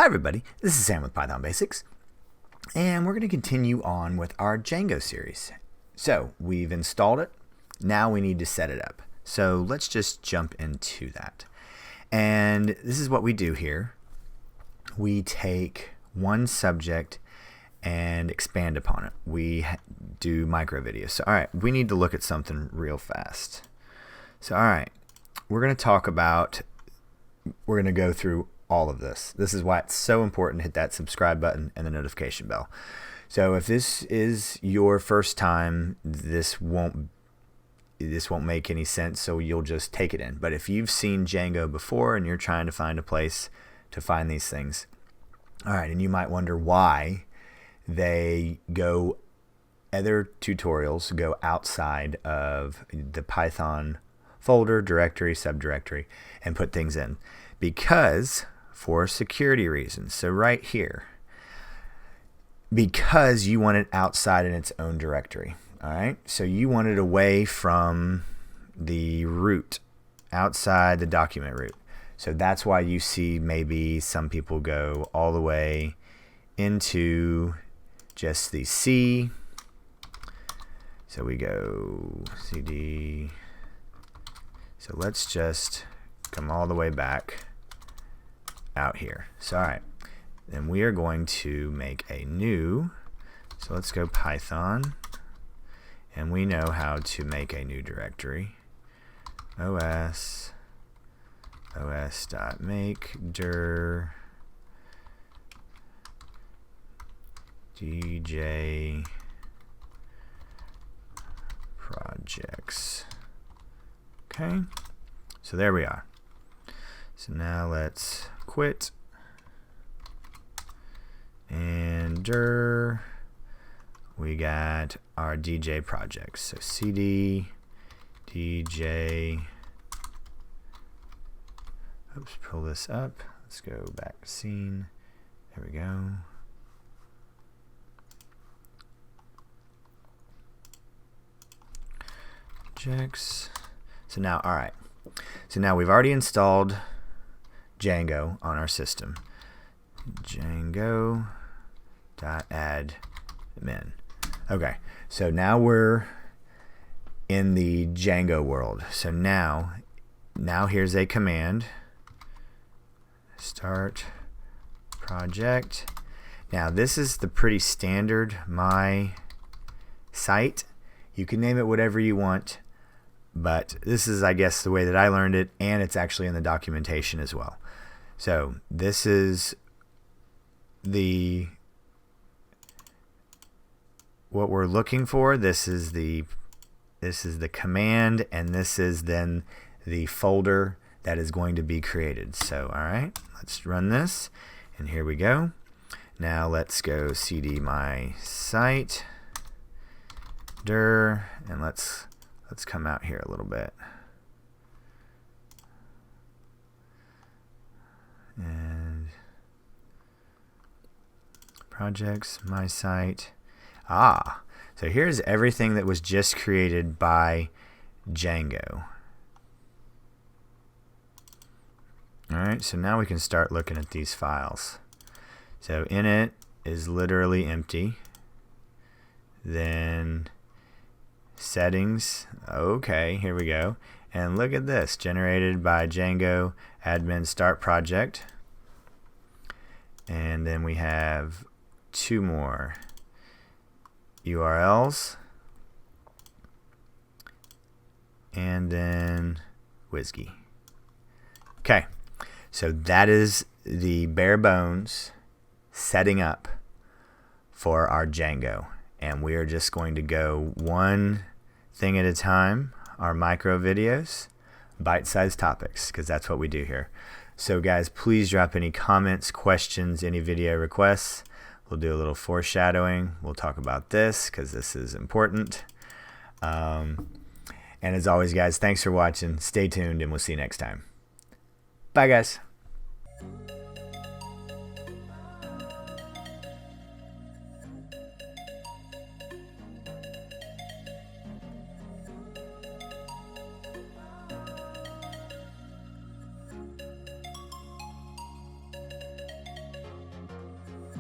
Hi everybody, this is Sam with Python Basics, and we're going to continue on with our Django series. So we've installed it, now we need to set it up. So let's just jump into that. And this is what we do here. We take one subject and expand upon it. We do micro videos. So alright, we need to look at something real fast. So alright, we're going to go through all of this. This is why it's so important to hit that subscribe button and the notification bell. So if this is your first time, this won't make any sense, so you'll just take it in. But if you've seen Django before and you're trying to find a place to find these things, all right, and you might wonder why other tutorials go outside of the Python folder, directory, subdirectory, and put things in. Because for security reasons. So right here, because you want it outside in its own directory. All right, so you want it away from the root, outside the document root. So that's why you see maybe some people go all the way into just the C. So we go CD. So let's just come all the way back out here. So alright, then we are going to make a new, so let's go Python, and we know how to make a new directory. os.make dir dj projects. Okay, so there we are. So now let's quit and dir. We got our DJ projects. So CD DJ. Oops, pull this up. Let's go back to scene. There we go. Projects. So now, all right. So now we've already installed Django on our system. Django.add min. Okay, so now we're in the Django world. So now here's a command. Start project. Now this is the pretty standard my site. You can name it whatever you want, but this is, I guess, the way that I learned it, and it's actually in the documentation as well. So this is what we're looking for. This is the command, and this is then the folder that is going to be created. So all right, let's run this, and here we go. Now let's go cd my site dir, and let's come out here a little bit. And projects, my site. So here's everything that was just created by Django. Alright, so now we can start looking at these files. So init is literally empty. Then settings, okay, here we go. And look at this, generated by Django admin start project. And then we have two more URLs, and then WSGI. Okay, so that is the bare bones setting up for our Django, and we are just going to go one thing at a time. Our micro videos, bite-sized topics, because that's what we do here. So guys, please drop any comments, questions, any video requests. We'll do a little foreshadowing. We'll talk about this because this is important. And as always, guys, thanks for watching. Stay tuned, and we'll see you next time. Bye, guys.